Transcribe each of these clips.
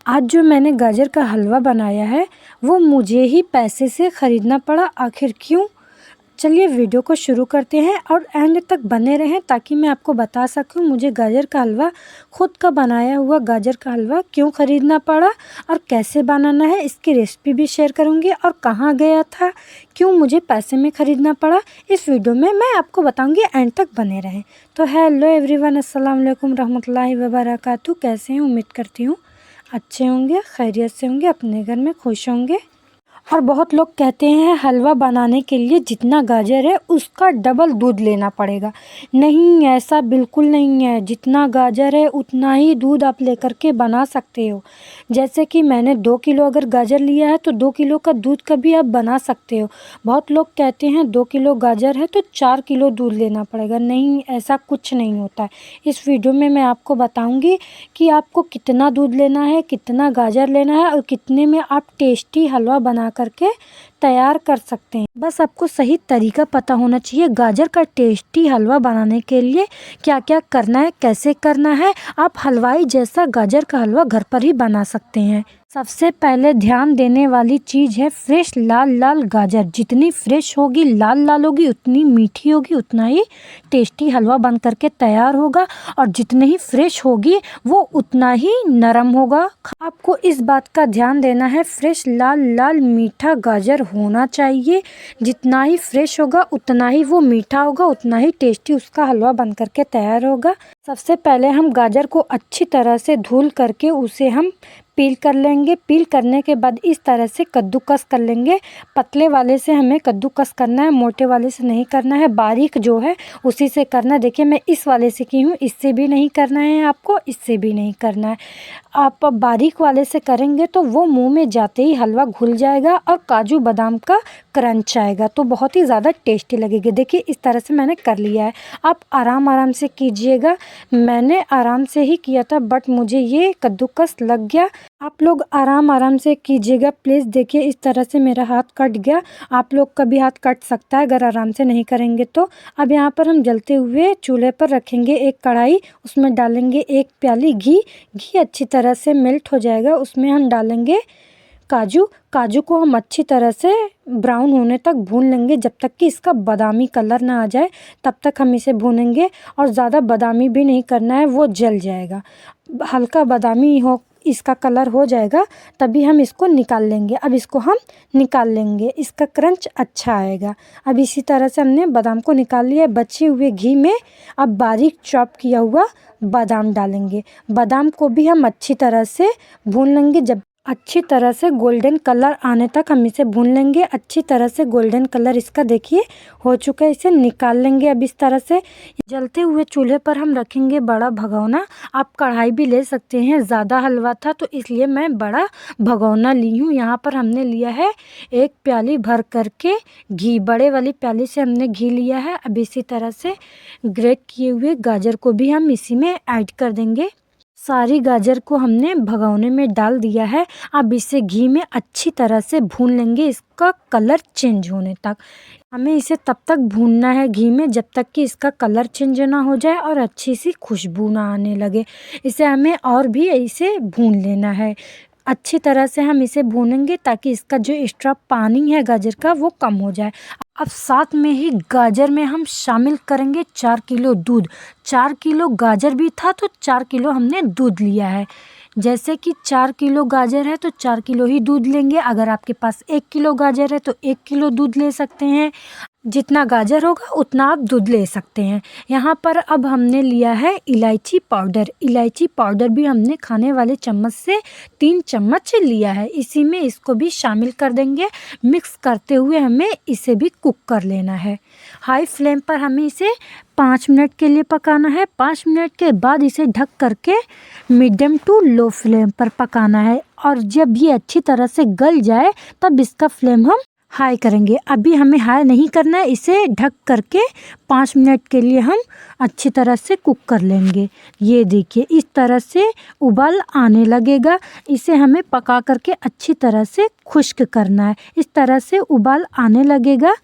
आज जो मैंने गाजर का हलवा बनाया है वो मुझे ही पैसे से ख़रीदना पड़ा। आखिर क्यों? चलिए वीडियो को शुरू करते हैं और एंड तक बने रहें ताकि मैं आपको बता सकूं मुझे गाजर का हलवा, खुद का बनाया हुआ गाजर का हलवा क्यों ख़रीदना पड़ा और कैसे बनाना है, इसकी रेसिपी भी शेयर करूंगी। और कहाँ गया था, क्यों मुझे पैसे में ख़रीदना पड़ा, इस वीडियो में मैं आपको बताऊंगी। एंड तक बने रहें। तो हेलो एवरीवन, अस्सलाम वालेकुम रहमतुल्लाहि व बरकातहू। कैसे हैं? उम्मीद करती हूँ अच्छे होंगे, खैरियत से होंगे, अपने घर में खुश होंगे। और बहुत लोग कहते हैं हलवा बनाने के लिए जितना गाजर है उसका डबल दूध लेना पड़ेगा। नहीं, ऐसा बिल्कुल नहीं है। जितना गाजर है उतना ही दूध आप लेकर के बना सकते हो। जैसे कि मैंने 2 किलो अगर गाजर लिया है तो 2 किलो का दूध का भी आप बना सकते हो। बहुत लोग कहते हैं 2 किलो गाजर है तो 4 किलो दूध लेना पड़ेगा। नहीं, ऐसा कुछ नहीं होता है। इस वीडियो में मैं आपको बताऊँगी कि आपको कितना दूध लेना है, कितना गाजर लेना है और कितने में आप टेस्टी हलवा बना करके तैयार कर सकते हैं। बस आपको सही तरीका पता होना चाहिए। गाजर का टेस्टी हलवा बनाने के लिए क्या क्या करना है, कैसे करना है, आप हलवाई जैसा गाजर का हलवा घर पर ही बना सकते हैं। सबसे पहले ध्यान देने वाली चीज़ है फ्रेश लाल लाल गाजर। जितनी फ्रेश होगी, लाल लाल होगी, उतनी मीठी होगी, उतना ही टेस्टी हलवा बन करके तैयार होगा। और जितनी ही फ्रेश होगी वो उतना ही नरम होगा। आपको इस बात का ध्यान देना है, फ्रेश लाल लाल मीठा गाजर होना चाहिए। जितना ही फ्रेश होगा उतना ही वो मीठा होगा, उतना ही टेस्टी उसका हलवा बन करके तैयार होगा। सबसे पहले हम गाजर को अच्छी तरह से धुल करके उसे हम पील कर लेंगे। पील करने के बाद इस तरह से कद्दूकस कर लेंगे। पतले वाले से हमें कद्दूकस करना है, मोटे वाले से नहीं करना है। बारीक जो है उसी से करना है। देखिए मैं इस वाले से की हूँ, इससे भी नहीं करना है आपको, इससे भी नहीं करना है। आप बारीक वाले से करेंगे तो वो मुंह में जाते ही हलवा घुल जाएगा और काजू बादाम का क्रंच आएगा, तो बहुत ही ज़्यादा टेस्टी लगेगी। देखिए इस तरह से मैंने कर लिया है। आप आराम आराम से कीजिएगा। मैंने आराम से ही किया था बट मुझे ये कद्दूकस लग गया। आप लोग आराम आराम से कीजिएगा प्लीज़। देखिए इस तरह से मेरा हाथ कट गया। आप लोग का भी हाथ कट सकता है अगर आराम से नहीं करेंगे तो। अब यहाँ पर हम जलते हुए चूल्हे पर रखेंगे एक कढ़ाई। उसमें डालेंगे 1 प्याली घी। घी अच्छी तरह से मेल्ट हो जाएगा, उसमें हम डालेंगे काजू। काजू को हम अच्छी तरह से ब्राउन होने तक भून लेंगे, जब तक कि इसका बादामी कलर ना आ जाए तब तक हम इसे भूनेंगे। और ज़्यादा बादामी भी नहीं करना है, वो जल जाएगा। हल्का बादामी हो इसका कलर हो जाएगा तभी हम इसको निकाल लेंगे। अब इसको हम निकाल लेंगे, इसका क्रंच अच्छा आएगा। अब इसी तरह से हमने बादाम को निकाल लिया। बचे हुए घी में अब बारीक चॉप किया हुआ बादाम डालेंगे। बादाम को भी हम अच्छी तरह से भून लेंगे। जब अच्छी तरह से गोल्डन कलर आने तक हम इसे भून लेंगे। अच्छी तरह से गोल्डन कलर इसका देखिए हो चुका है, इसे निकाल लेंगे। अब इस तरह से जलते हुए चूल्हे पर हम रखेंगे बड़ा भगोना। आप कढ़ाई भी ले सकते हैं, ज़्यादा हलवा था तो इसलिए मैं बड़ा भगोना ली हूँ। यहाँ पर हमने लिया है 1 प्याली भर करके घी। बड़े वाली प्याली से हमने घी लिया है। अब इसी तरह से ग्रेट किए हुए गाजर को भी हम इसी में ऐड कर देंगे। सारी गाजर को हमने भगोने में डाल दिया है। अब इसे घी में अच्छी तरह से भून लेंगे, इसका कलर चेंज होने तक। हमें इसे तब तक भूनना है घी में जब तक कि इसका कलर चेंज ना हो जाए और अच्छी सी खुशबू ना आने लगे। इसे हमें और भी इसे भून लेना है। अच्छी तरह से हम इसे भूनेंगे ताकि इसका जो एक्स्ट्रा पानी है गाजर का वो कम हो जाए। अब साथ में ही गाजर में हम शामिल करेंगे 4 किलो दूध। 4 किलो गाजर भी था तो 4 किलो हमने दूध लिया है। जैसे कि 4 किलो गाजर है तो 4 किलो ही दूध लेंगे। अगर आपके पास 1 किलो गाजर है तो 1 किलो दूध ले सकते हैं। जितना गाजर होगा उतना आप दूध ले सकते हैं। यहाँ पर अब हमने लिया है इलायची पाउडर। इलायची पाउडर भी हमने खाने वाले चम्मच से 3 चम्मच लिया है। इसी में इसको भी शामिल कर देंगे। मिक्स करते हुए हमें इसे भी कुक कर लेना है। हाई फ्लेम पर हमें इसे 5 मिनट के लिए पकाना है। 5 मिनट के बाद इसे ढक करके मीडियम टू लो फ्लेम पर पकाना है। और जब ये अच्छी तरह से गल जाए तब इसका फ्लेम हम हाई करेंगे। अभी हमें हाई नहीं करना है, इसे ढक करके 5 मिनट के लिए हम अच्छी तरह से कुक कर लेंगे। ये देखिए इस तरह से उबाल आने लगेगा। इसे हमें पका करके अच्छी तरह से खुश्क करना है। इस तरह से उबाल आने लगेगा।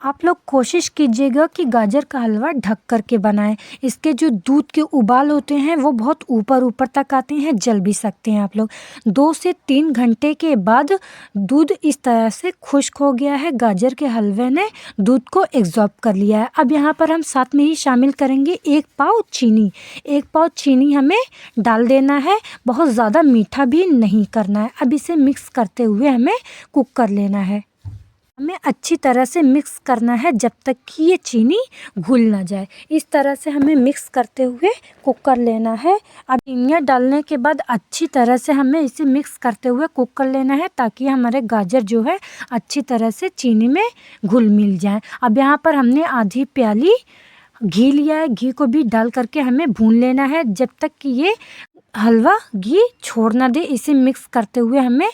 आप लोग कोशिश कीजिएगा कि गाजर का हलवा ढक कर के बनाएं। इसके जो दूध के उबाल होते हैं वो बहुत ऊपर ऊपर तक आते हैं, जल भी सकते हैं आप लोग। 2 से 3 घंटे के बाद दूध इस तरह से खुश्क हो गया है, गाजर के हलवे ने दूध को एब्जॉर्ब कर लिया है। अब यहाँ पर हम साथ में ही शामिल करेंगे 1 पाव चीनी। 1 पाव चीनी हमें डाल देना है, बहुत ज़्यादा मीठा भी नहीं करना है। अब इसे मिक्स करते हुए हमें कुक कर लेना है। हमें अच्छी तरह से मिक्स करना है जब तक कि ये चीनी घुल ना जाए। इस तरह से हमें मिक्स करते हुए कुक कर लेना है। अब चीनियाँ डालने के बाद अच्छी तरह से हमें इसे मिक्स करते हुए कुक कर लेना है ताकि हमारे गाजर जो है अच्छी तरह से चीनी में घुल मिल जाए। अब यहाँ पर हमने आधी प्याली घी लिया है, घी को भी डाल करके हमें भून लेना है जब तक कि ये हलवा घी छोड़ ना दे। इसे मिक्स करते हुए हमें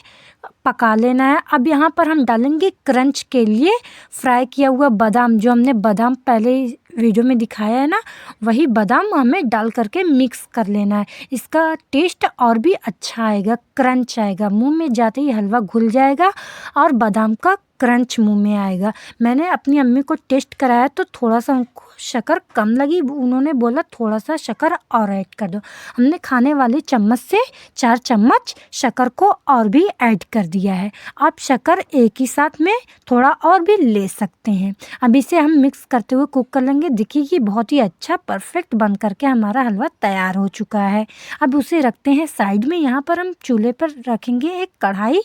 पका लेना है। अब यहाँ पर हम डालेंगे क्रंच के लिए फ्राई किया हुआ बादाम। जो हमने बादाम पहले वीडियो में दिखाया है ना, वही बादाम हमें डाल करके मिक्स कर लेना है। इसका टेस्ट और भी अच्छा आएगा, क्रंच आएगा, मुंह में जाते ही हलवा घुल जाएगा और बादाम का क्रंच मुंह में आएगा। मैंने अपनी अम्मी को टेस्ट कराया तो थोड़ा सा उनको शक्कर कम लगी, उन्होंने बोला थोड़ा सा शक्कर और ऐड कर दो। हमने खाने वाली चम्मच से 4 चम्मच शक्कर को और भी ऐड कर दिया है। आप शक्कर एक ही साथ में थोड़ा और भी ले सकते हैं। अब इसे हम मिक्स करते हुए कुक कर लेंगे। देखिए कि बहुत ही अच्छा परफेक्ट बन करके हमारा हलवा तैयार हो चुका है। अब उसे रखते हैं साइड में। यहाँ पर हम चूल्हे पर रखेंगे एक कढ़ाई।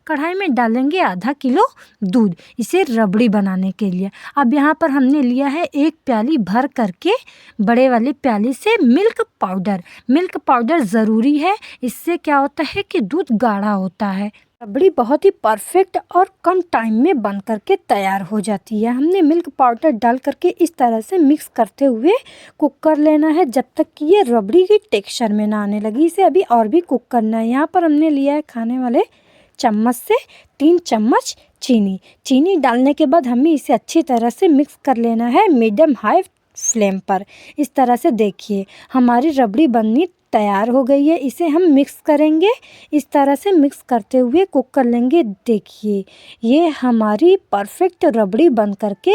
कढ़ाई में डालेंगे आधा किलो दूध, इसे रबड़ी बनाने के लिए। अब यहाँ पर हमने लिया है 1 प्याली भर करके बड़े वाली प्याली से मिल्क पाउडर। मिल्क पाउडर ज़रूरी है, इससे क्या होता है कि दूध गाढ़ा होता है। रबड़ी बहुत ही परफेक्ट और कम टाइम में बन करके तैयार हो जाती है। हमने मिल्क पाउडर डाल करके इस तरह से मिक्स करते हुए कुक कर लेना है जब तक कि ये रबड़ी की टेक्सचर में ना आने लगी। इसे अभी और भी कुक करना है। यहाँ पर हमने लिया है खाने वाले चम्मच से 3 चम्मच चीनी। चीनी डालने के बाद हमें इसे अच्छी तरह से मिक्स कर लेना है मीडियम हाई फ्लेम पर। इस तरह से देखिए हमारी रबड़ी बननी तैयार हो गई है। इसे हम मिक्स करेंगे, इस तरह से मिक्स करते हुए कुक कर लेंगे। देखिए ये हमारी परफेक्ट रबड़ी बन करके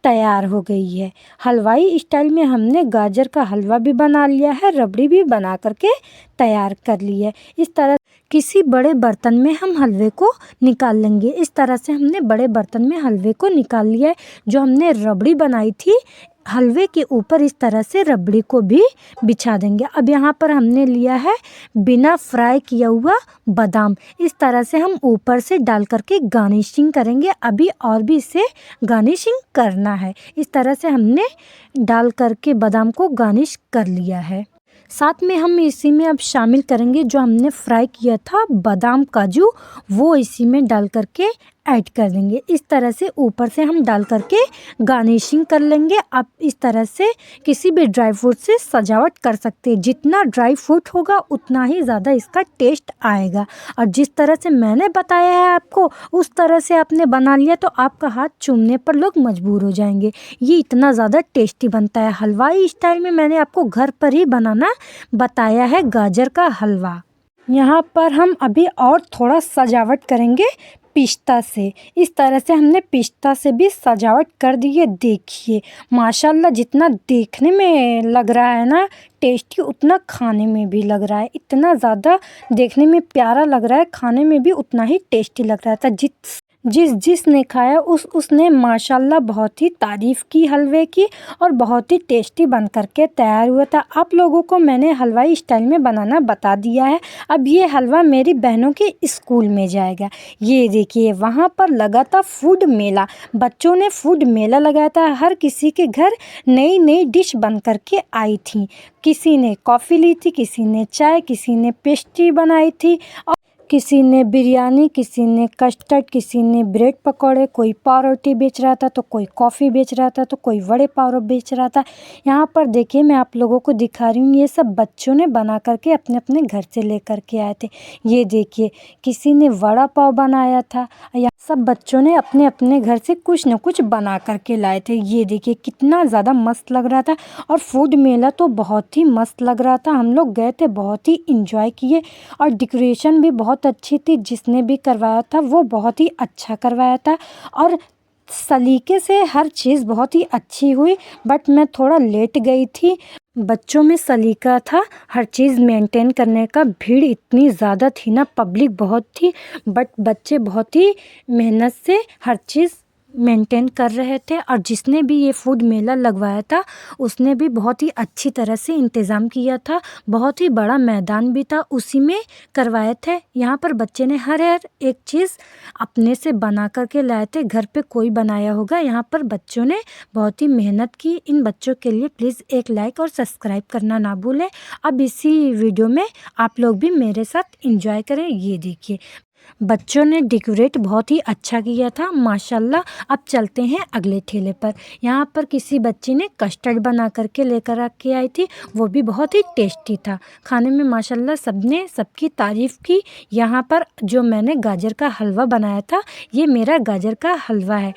तैयार हो गई है। हलवाई स्टाइल में हमने गाजर का हलवा भी बना लिया है, रबड़ी भी बना करके तैयार कर ली है। इस तरह किसी बड़े बर्तन में हम हलवे को निकाल लेंगे। इस तरह से हमने बड़े बर्तन में हलवे को निकाल लिया है। जो हमने रबड़ी बनाई थी हलवे के ऊपर इस तरह से रबड़ी को भी बिछा देंगे। अब यहाँ पर हमने लिया है बिना फ्राई किया हुआ बादाम। इस तरह से हम ऊपर से डाल करके गार्निशिंग करेंगे। अभी और भी इसे गार्निशिंग करना है। इस तरह से हमने डाल करके बादाम को गार्निश कर लिया है। साथ में हम इसी में अब शामिल करेंगे जो हमने फ्राई किया था बादाम काजू, वो इसी में डाल करके ऐड कर देंगे। इस तरह से ऊपर से हम डाल करके गार्निशिंग कर लेंगे। आप इस तरह से किसी भी ड्राई फ्रूट से सजावट कर सकते हैं। जितना ड्राई फ्रूट होगा उतना ही ज़्यादा इसका टेस्ट आएगा। और जिस तरह से मैंने बताया है आपको उस तरह से आपने बना लिया तो आपका हाथ चूमने पर लोग मजबूर हो जाएंगे। ये इतना ज़्यादा टेस्टी बनता है। हलवाई स्टाइल में मैंने आपको घर पर ही बनाना बताया है गाजर का हलवा। यहाँ पर हम अभी और थोड़ा सजावट करेंगे पिस्ता से। इस तरह से हमने पिस्ता से भी सजावट कर दी है। देखिए माशाल्लाह जितना देखने में लग रहा है ना टेस्टी, उतना खाने में भी लग रहा है। इतना ज़्यादा देखने में प्यारा लग रहा है, खाने में भी उतना ही टेस्टी लग रहा था। जिसने खाया उसने माशाल्लाह बहुत ही तारीफ़ की हलवे की और बहुत ही टेस्टी बन करके तैयार हुआ था। आप लोगों को मैंने हलवाई स्टाइल में बनाना बता दिया है। अब ये हलवा मेरी बहनों के स्कूल में जाएगा। ये देखिए वहाँ पर लगा था फूड मेला, बच्चों ने फूड मेला लगाया था। हर किसी के घर नई नई डिश बन करके आई थी। किसी ने कॉफ़ी ली थी, किसी ने चाय, किसी ने पेस्ट्री बनाई थी, और किसी ने बिरयानी, किसी ने कस्टर्ड, किसी ने ब्रेड पकौड़े, कोई पाव रोटी बेच रहा था तो कोई कॉफ़ी बेच रहा था तो कोई वड़े पाव बेच रहा था। यहाँ पर देखिए मैं आप लोगों को दिखा रही हूँ, ये सब बच्चों ने बना करके अपने अपने घर से लेकर के आए थे। ये देखिए किसी ने वड़ा पाव बनाया था, या सब बच्चों ने अपने अपने घर से कुछ न कुछ बना करके लाए थे। ये देखिए कितना ज़्यादा मस्त लग रहा था। और फूड मेला तो बहुत ही मस्त लग रहा था। हम लोग गए थे, बहुत ही इंजॉय किए और डेकोरेशन भी बहुत अच्छी थी। जिसने भी करवाया था वो बहुत ही अच्छा करवाया था। और सलीके से हर चीज़ बहुत ही अच्छी हुई, बट मैं थोड़ा लेट गई थी। बच्चों में सलीका था हर चीज़ मेंटेन करने का। भीड़ इतनी ज़्यादा थी ना, पब्लिक बहुत थी, बट बच्चे बहुत ही मेहनत से हर चीज़ मेंटेन कर रहे थे। और जिसने भी ये फूड मेला लगवाया था उसने भी बहुत ही अच्छी तरह से इंतज़ाम किया था। बहुत ही बड़ा मैदान भी था, उसी में करवाए थे। यहाँ पर बच्चे ने हर एक चीज़ अपने से बना करके लाए थे, घर पे कोई बनाया होगा। यहाँ पर बच्चों ने बहुत ही मेहनत की। इन बच्चों के लिए प्लीज़ एक लाइक और सब्सक्राइब करना ना भूलें। अब इसी वीडियो में आप लोग भी मेरे साथ एंजॉय करें। ये देखिए, बच्चों ने डेकोरेट बहुत ही अच्छा किया था माशाल्लाह। अब चलते हैं अगले ठेले पर। यहाँ पर किसी बच्ची ने कस्टर्ड बना करके लेकर के आई थी, वो भी बहुत ही टेस्टी था। खाने में माशाल्लाह सबने सबकी तारीफ़ की। यहाँ पर जो मैंने गाजर का हलवा बनाया था, ये मेरा गाजर का हलवा है।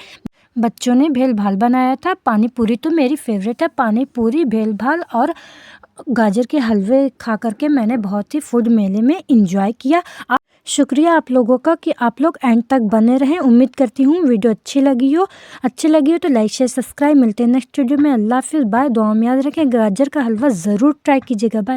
बच्चों ने भेल भाल बनाया था। पानी पूरी तो मेरी फेवरेट है। पानी पूरी, भेल भाल और गाजर के हलवे खा करके मैंने बहुत ही फूड मेले में एंजॉय किया। शुक्रिया आप लोगों का कि आप लोग एंड तक बने रहें। उम्मीद करती हूँ वीडियो अच्छी लगी हो तो लाइक शेयर सब्सक्राइब। मिलते हैं नेक्स्ट वीडियो में। अल्लाह हाफिज़, बाय। दुआ में याद रखें, गाजर का हलवा ज़रूर ट्राई कीजिएगा। बाय।